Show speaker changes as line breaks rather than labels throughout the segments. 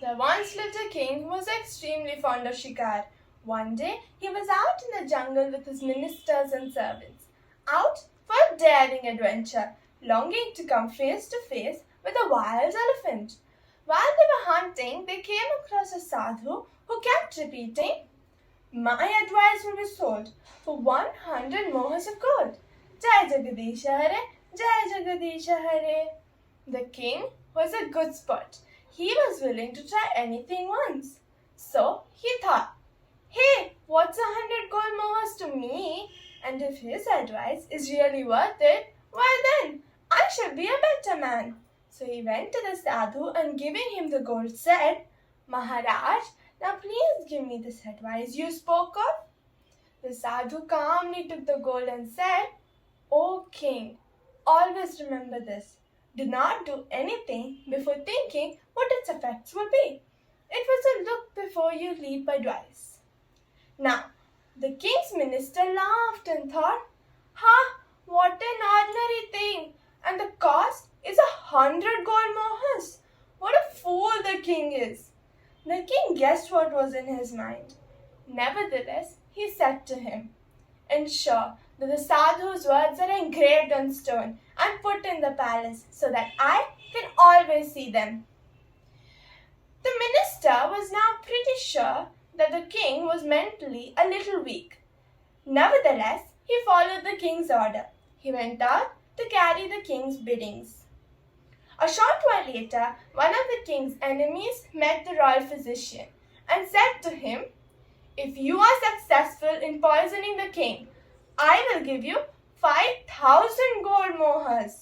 There once lived a king who was extremely fond of shikar. One day, he was out in the jungle with his ministers and servants, out for a daring adventure, longing to come face to face with a wild elephant. While they were hunting, they came across a sadhu who kept repeating, "My advice will be sold for 100 mohas of gold. Jai Jagadisha Hare, Jai Jagadisha Hare." The king was a good sport. He was willing to try anything once. So he thought, hey, what's 100 gold mohars to me? And if his advice is really worth it, why then, I should be a better man. So he went to the sadhu and giving him the gold said, "Maharaj, now please give me this advice you spoke of." The sadhu calmly took the gold and said, "O king, always remember this. Do not do anything before thinking what its effects will be. It was a look before you leap advice." Now, the king's minister laughed and thought, what an ordinary thing, and the cost is 100 gold mohars. What a fool the king is. The king guessed what was in his mind. Nevertheless, he said to him, "Ensure that the sadhu's words are engraved on stone and put in the palace so that I can always see them." The minister was now pretty sure that the king was mentally a little weak. Nevertheless, he followed the king's order. He went out to carry the king's biddings. A short while later, one of the king's enemies met the royal physician and said to him, "If you are successful in poisoning the king, I will give you 5,000 gold mohars."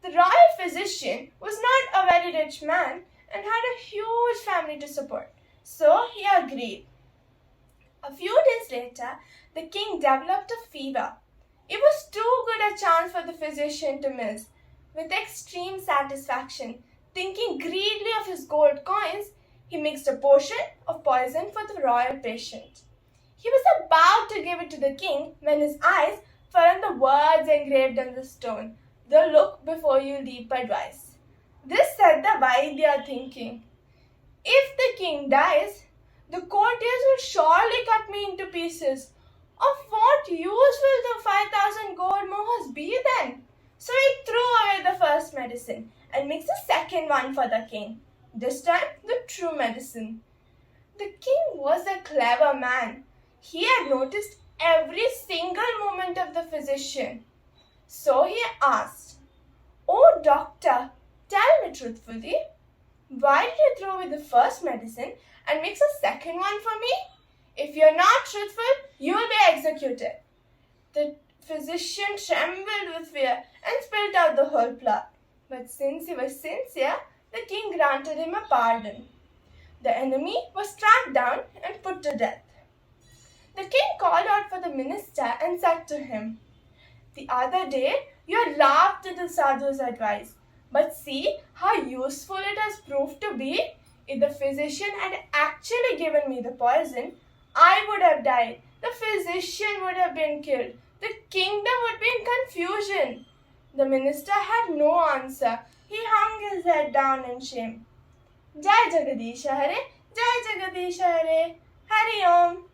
The royal physician was not a very rich man and had a huge family to support, so he agreed. A few days later, the king developed a fever. It was too good a chance for the physician to miss. With extreme satisfaction, thinking greedily of his gold coins, he mixed a potion of poison for the royal patient. He was about to give it to the king when his eyes fell on the words engraved on the stone, "The look before you leap advice." This set the Vaidya thinking, if the king dies, the courtiers will surely cut me into pieces. Of what use will the 5,000 gold mohars be then? So he threw away the first medicine and mixed a second one for the king. This time, the true medicine. The king was a clever man. He had noticed every single movement of the physician. So he asked, "Oh doctor, tell me truthfully, why did you throw away the first medicine and mix a second one for me? If you're not truthful, you will be executed." The physician trembled with fear and spilled out the whole plot. But since he was sincere, the king granted him a pardon. The enemy was tracked down and put to death. The king called out for the minister and said to him, "The other day you laughed at the sadhu's advice, but see how useful it has proved to be. If the physician had actually given me the poison, I would have died. The physician would have been killed. The kingdom would be in confusion." The minister had no answer. He hung his head down in shame. Jai Jagadisha Hare, Jai Jagadisha Hare, Hari Om.